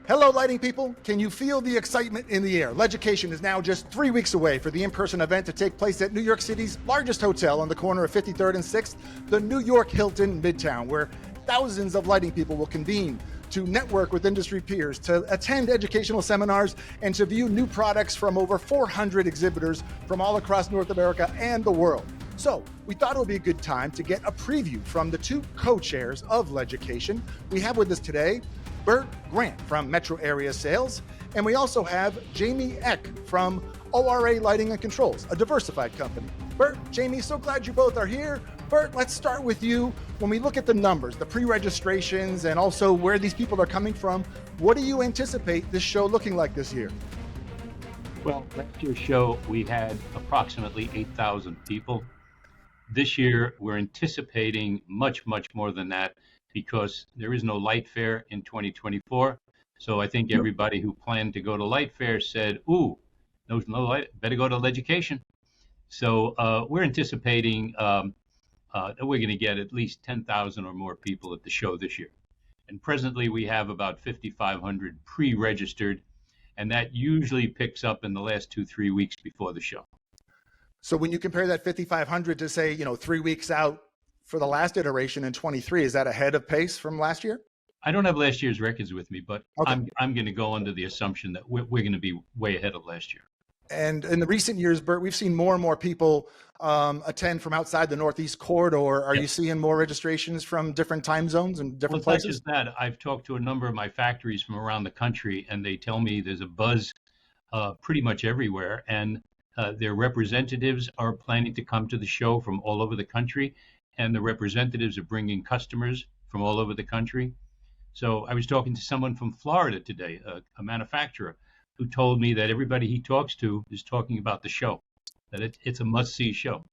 Hello, lighting people. Can you feel the excitement in the air? LEDucation is now just 3 weeks away for the in-person event to take place at New York City's largest hotel on the corner of 53rd and 6th, the New York Hilton Midtown, where thousands of lighting people will convene to network with industry peers, to attend educational seminars, and to view new products from over 400 exhibitors from all across North America and the world. So we thought it would be a good time to get a preview from the two co-chairs of LEDucation. We have with us today Burt Grant from Metro Area Sales, and we also have Jamie Eck from ORA Lighting and Controls, a diversified company. Burt, Jamie, so glad you both are here. Burt, let's start with you. When we look at the numbers, the pre-registrations, and also where these people are coming from, what do you anticipate this show looking like this year? Well, last year's show, we had approximately 8,000 people. This year, we're anticipating much, much more than that, because there is no light fair in 2024. So I think everybody who planned to go to light fair said, ooh, there's no light, better go to LEDucation. So we're anticipating that we're going to get at least 10,000 or more people at the show this year. And presently we have about 5,500 pre-registered, and that usually picks up in the last 2-3 weeks before the show. So when you compare that 5,500 to say, 3 weeks out for the last iteration in 23, is that ahead of pace from last year? I don't have last year's records with me, but okay. I'm going to go under the assumption that we're going to be way ahead of last year. And in the recent years, Burt, we've seen more and more people attend from outside the Northeast corridor. Are you seeing more registrations from different time zones and different places? Not just that. I've talked to a number of my factories from around the country, and they tell me there's a buzz pretty much everywhere. And their representatives are planning to come to the show from all over the country, and the representatives are bringing customers from all over the country. So I was talking to someone from Florida today, a manufacturer, who told me that everybody he talks to is talking about the show, that it's a must-see show.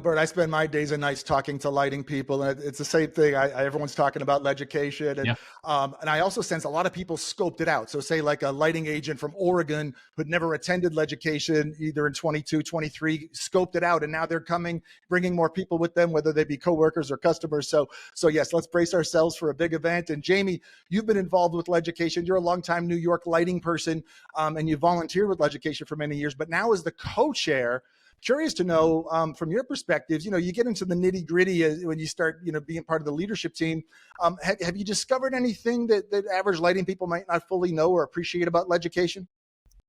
Burt, I spend my days and nights talking to lighting people, and it's the same thing. Everyone's talking about LEDucation, and I also sense a lot of people scoped it out. So say like a lighting agent from Oregon who'd never attended LEDucation either in 22, 23, scoped it out, and now they're coming, bringing more people with them, whether they be coworkers or customers. So yes, let's brace ourselves for a big event. And Jamie, you've been involved with LEDucation. You're a longtime New York lighting person, and you volunteered with LEDucation for many years, but now as the co-chair, curious to know from your perspectives, you get into the nitty gritty when you start, being part of the leadership team. Have you discovered anything that average lighting people might not fully know or appreciate about LEDucation?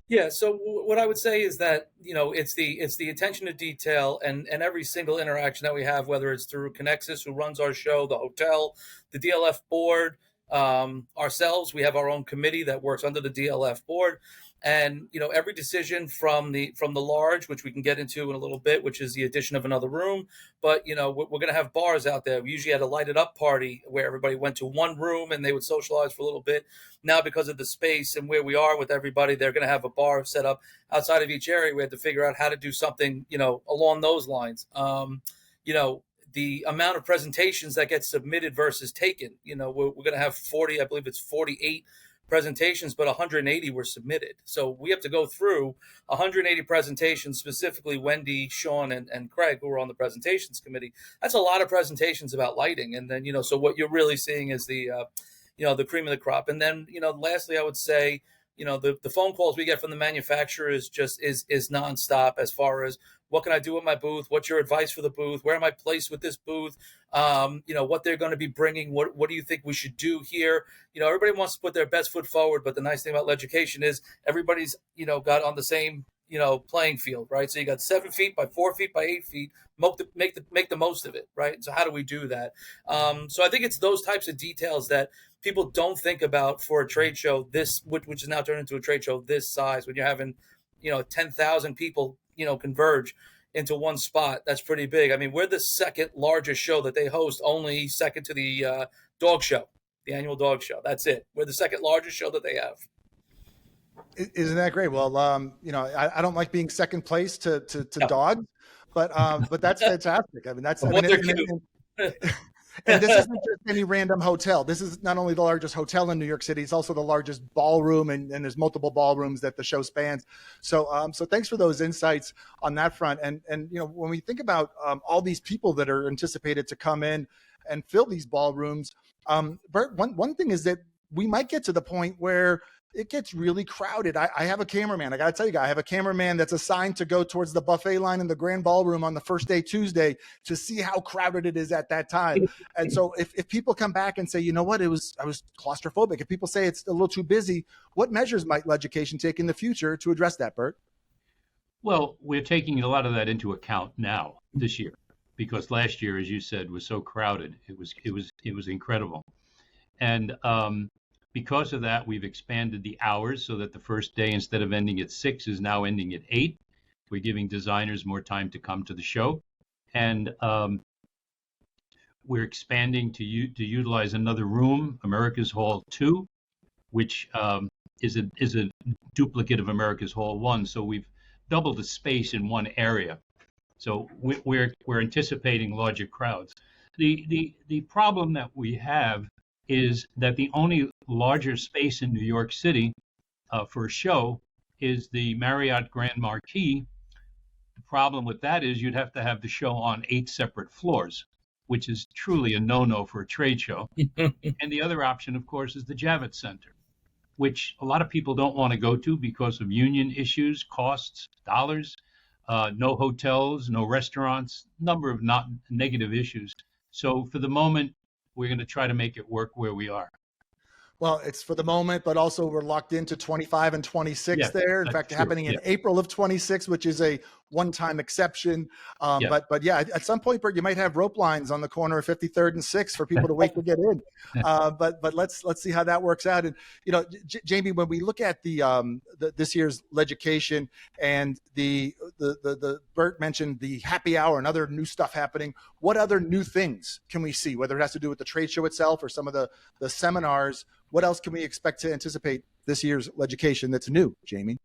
Yeah. So what I would say is that, it's the attention to detail and every single interaction that we have, whether it's through Connexus, who runs our show, the hotel, the DLF board, ourselves, we have our own committee that works under the DLF board. And, every decision from the large, which we can get into in a little bit, which is the addition of another room. But, we're going to have bars out there. We usually had a lighted up party where everybody went to one room and they would socialize for a little bit. Now, because of the space and where we are with everybody, they're going to have a bar set up outside of each area. We had to figure out how to do something, along those lines. The amount of presentations that get submitted versus taken, we're going to have 40, I believe it's 48 presentations, but 180 were submitted. So we have to go through 180 presentations, specifically Wendy, Sean, and Craig, who are on the presentations committee. That's a lot of presentations about lighting. And then, so what you're really seeing is the cream of the crop. And then, lastly, I would say, the phone calls we get from the manufacturer is nonstop as far as what can I do with my booth? What's your advice for the booth? Where am I placed with this booth? What they're going to be bringing. What do you think we should do here? Everybody wants to put their best foot forward. But the nice thing about LEDucation is everybody's, got on the same, playing field, right? So you got 7 feet by 4 feet by 8 feet, make the most of it, right? So how do we do that? So I think it's those types of details that people don't think about for a trade show, which is now turned into a trade show this size, when you're having, 10,000 people, converge into one spot. That's pretty big. I mean, we're the second largest show that they host, only second to the dog show, the annual dog show. That's it. We're the second largest show that they have. Isn't that great? Well, I don't like being second place to dogs, but that's fantastic. I mean, that's and this isn't just any random hotel. This is not only the largest hotel in New York City, it's also the largest ballroom, and there's multiple ballrooms that the show spans. So thanks for those insights on that front. And when we think about all these people that are anticipated to come in and fill these ballrooms, Burt, one thing is that we might get to the point where it gets really crowded. I have a cameraman. I got to tell you guys, I have a cameraman that's assigned to go towards the buffet line in the grand ballroom on the first day, Tuesday, to see how crowded it is at that time. And so if people come back and say, you know what, I was claustrophobic. If people say it's a little too busy, what measures might LEDucation take in the future to address that, Burt? Well, we're taking a lot of that into account now this year, because last year, as you said, was so crowded. It was incredible. And because of that, we've expanded the hours so that the first day, instead of ending at 6, is now ending at 8. We're giving designers more time to come to the show. And we're expanding to utilize another room, America's Hall 2, which is a duplicate of America's Hall 1. So we've doubled the space in one area. So we're anticipating larger crowds. The problem that we have is that the only larger space in New York City for a show is the Marriott Grand Marquis. The problem with that is you'd have to have the show on 8 separate floors, which is truly a no-no for a trade show. And the other option, of course, is the Javits Center, which a lot of people don't want to go to because of union issues, costs, dollars, no hotels, no restaurants, number of not negative issues. So for the moment, we're going to try to make it work where we are. Well, it's for the moment, but also we're locked into 25 and 26 there. In fact, true. happening in April of 26, which is a one-time exception. But yeah, at some point, Burt, you might have rope lines on the corner of 53rd and 6th for people to wait to get in. But let's see how that works out. And you know, Jamie, when we look at the this year's LEDucation and the Burt mentioned the happy hour and other new stuff happening. What other new things can we see? Whether it has to do with the trade show itself or some of the seminars. What else can we expect to anticipate this year's LEDucation that's new, Jamie?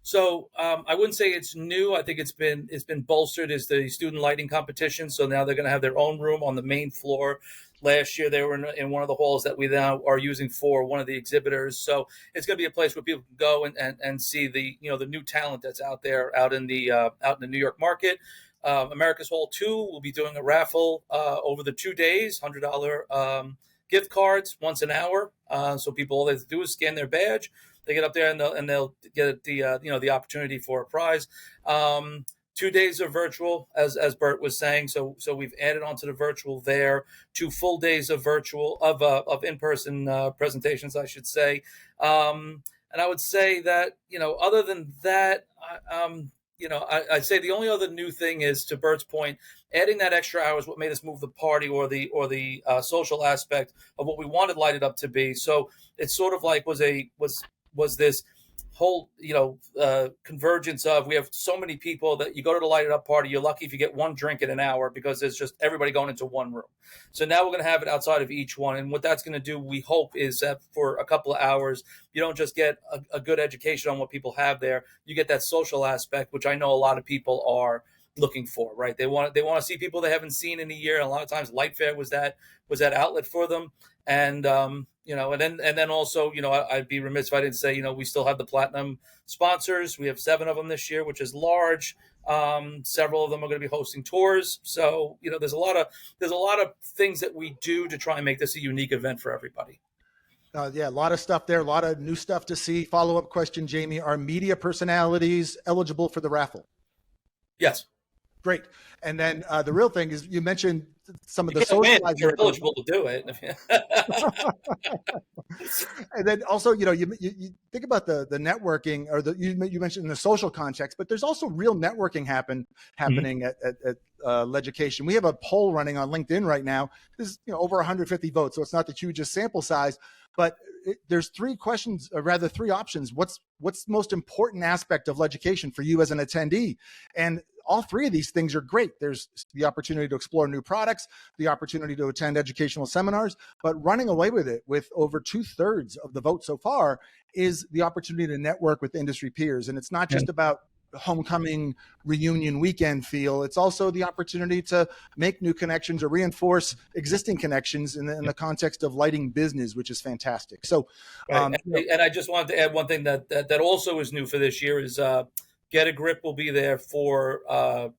So I wouldn't say it's new. I think it's been bolstered as the student lighting competition. So now they're going to have their own room on the main floor. Last year they were in one of the halls that we now are using for one of the exhibitors. So it's going to be a place where people can go and see the new talent that's out there out in the New York market. America's Hall 2 will be doing a raffle over the 2 days, $100 gift cards once an hour. So people, all they have to do is scan their badge. They get up there and they'll get the opportunity for a prize. 2 days of virtual, as Burt was saying. So we've added onto the virtual there 2 full days of virtual of in-person presentations, I should say. And I would say that other than that, I'd say the only other new thing is, to Burt's point, adding that extra hour is what made us move the party or the social aspect of what we wanted Light It Up to be. So it's sort of like was this whole convergence of, we have so many people that you go to the Light It Up party, you're lucky if you get one drink in an hour because there's just everybody going into one room. So now we're going to have it outside of each one, and what that's going to do, we hope, is that for a couple of hours you don't just get a good education on what people have there, you get that social aspect, which I know a lot of people are looking for, right? They want to see people they haven't seen in a year, and a lot of times Light Fair was that outlet for them. And and then also, I'd be remiss if I didn't say, we still have the platinum sponsors. We have 7 of them this year, which is large. Several of them are going to be hosting tours. So, there's a lot of things that we do to try and make this a unique event for everybody. A lot of stuff there, a lot of new stuff to see. Follow-up question, Jamie, are media personalities eligible for the raffle? Yes. Great. And then the real thing is, you mentioned some of the socializing. You're eligible to do it. And then also, you think about the networking, or you mentioned in the social context, but there's also real networking happening at LEDucation. We have a poll running on LinkedIn right now. This is over 150 votes, so it's not the hugest sample size, but there's 3 questions, or rather 3 options. What's the most important aspect of LEDucation for you as an attendee? And all 3 of these things are great. There's the opportunity to explore new products, the opportunity to attend educational seminars, but running away with it with over 2/3 of the vote so far is the opportunity to network with industry peers. And it's not just about homecoming reunion weekend feel. It's also the opportunity to make new connections or reinforce existing connections in the context of lighting business, which is fantastic. So, and I just wanted to add one thing that also is new for this year is Get a Grip will be there for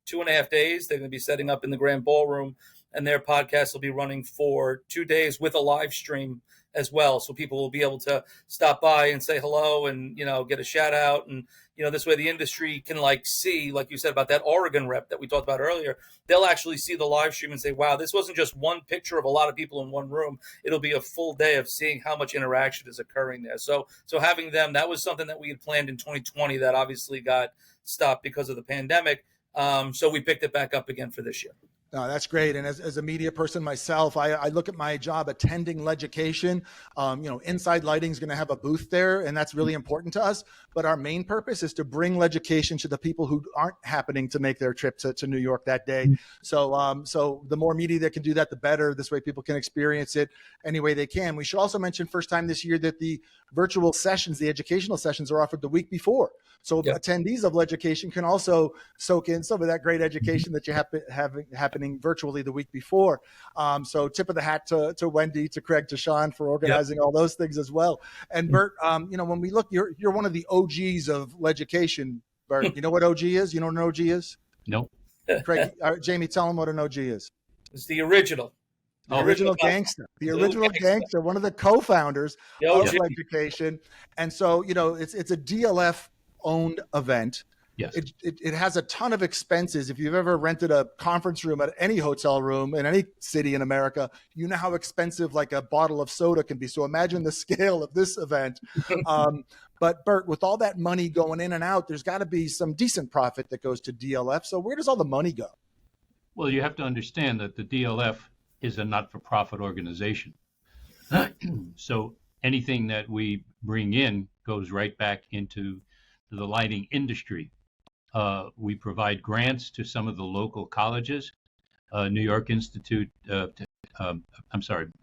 2.5 days. They're going to be setting up in the Grand Ballroom and their podcast will be running for 2 days with a live stream as well. So people will be able to stop by and say hello and, get a shout out. And, this way the industry can see, like you said about that Oregon rep that we talked about earlier, they'll actually see the live stream and say, wow, this wasn't just one picture of a lot of people in one room. It'll be a full day of seeing how much interaction is occurring there. So having them, that was something that we had planned in 2020 that obviously got stopped because of the pandemic. So we picked it back up again for this year. No, that's great. And as a media person myself, I look at my job attending LEDucation. Inside Lighting is going to have a booth there, and that's really important to us. But our main purpose is to bring LEDucation to the people who aren't happening to make their trip to New York that day. So the more media that can do that, the better. This way people can experience it any way they can. We should also mention first time this year that the virtual sessions, the educational sessions, are offered the week before. So attendees of LEDucation can also soak in some of that great education that you have happening virtually the week before. So tip of the hat to Wendy, to Craig, to Sean for organizing all those things as well. And Burt, when we look, you're one of the OGs of LEDucation. Burt, you know what OG is? You know what an OG is? No. Craig, Jamie, tell them what an OG is. It's the original. The original gangster, one of the co-founders of LEDucation. And so, it's a DLF owned event. Yes. It has a ton of expenses. If you've ever rented a conference room at any hotel room in any city in America, you know how expensive like a bottle of soda can be. So imagine the scale of this event. But Burt, with all that money going in and out, there's got to be some decent profit that goes to DLF. So where does all the money go? Well, you have to understand that the DLF is a not-for-profit organization. So anything that we bring in goes right back into the lighting industry. We provide grants to some of the local colleges, New York Institute, New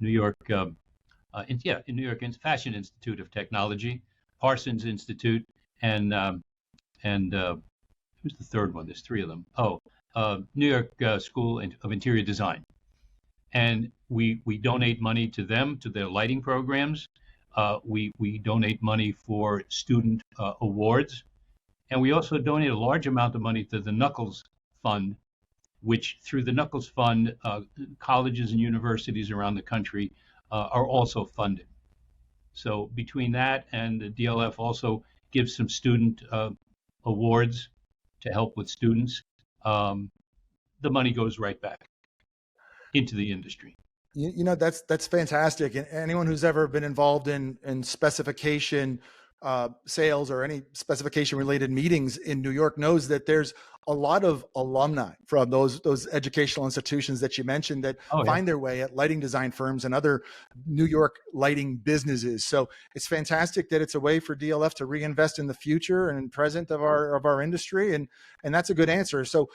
York Fashion Institute of Technology, Parsons Institute, and who's the third one? There's three of them. New York School of Interior Design. And we donate money to them, to their lighting programs. We donate money for student awards. And we also donate a large amount of money to the Knuckles Fund, which through the Knuckles Fund, colleges and universities around the country are also funded. So between that and the DLF also gives some student awards to help with students, the money goes right back into the industry. That's fantastic. And anyone who's ever been involved in specification sales or any specification related meetings in New York knows that there's a lot of alumni from those educational institutions that you mentioned that find their way at lighting design firms and other New York lighting businesses. So it's fantastic that it's a way for DLF to reinvest in the future and present of our industry. And that's a good answer. So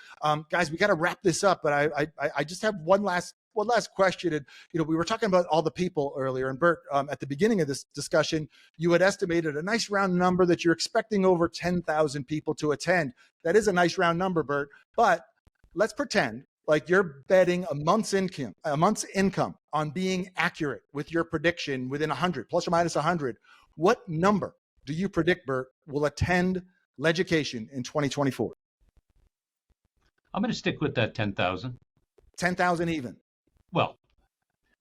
guys, we got to wrap this up, but I just have one last question. And, we were talking about all the people earlier, and Burt, at the beginning of this discussion, you had estimated a nice round number that you're expecting over 10,000 people to attend. That is a nice round number, Burt, but let's pretend like you're betting a month's income on being accurate with your prediction within 100, plus or minus 100. What number do you predict, Burt, will attend LEDucation in 2024? I'm going to stick with that 10,000. 10,000 even. Well,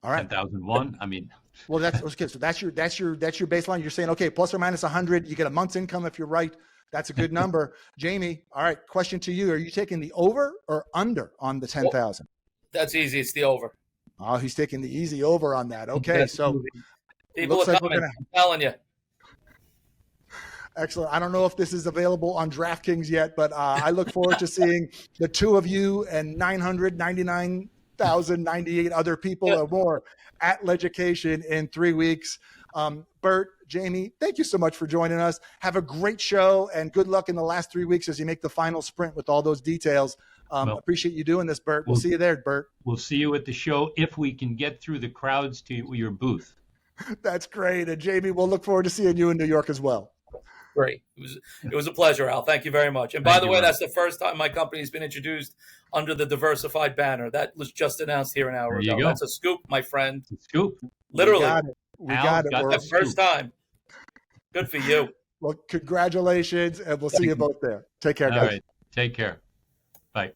all right. 10,001. I mean, well, that's okay. So that's your baseline. You're saying, okay, plus or minus 100, you get a month's income if you're right. That's a good number. Jamie, all right, question to you. Are you taking the over or under on the 10,000? That's easy. It's the over. Oh, he's taking the easy over on that. Okay, so people are coming. I'm telling you. Excellent. I don't know if this is available on DraftKings yet, but I look forward to seeing the two of you and 999,098 other people or more at LEDucation in 3 weeks. Burt, Jamie, thank you so much for joining us. Have a great show and good luck in the last 3 weeks as you make the final sprint with all those details. Appreciate you doing this, Burt. We'll see you there, Burt. We'll see you at the show if we can get through the crowds to your booth. That's great. And Jamie, we'll look forward to seeing you in New York as well. Great. It was a pleasure, Al. Thank you very much. And by the way, that's the first time my company has been introduced under the Diversified banner. That was just announced here an hour ago. That's a scoop, my friend. Scoop. Literally. We got it. That's the first time. Good for you. Well, congratulations, and we'll see you both there. Take care, guys. All right. Take care. Bye.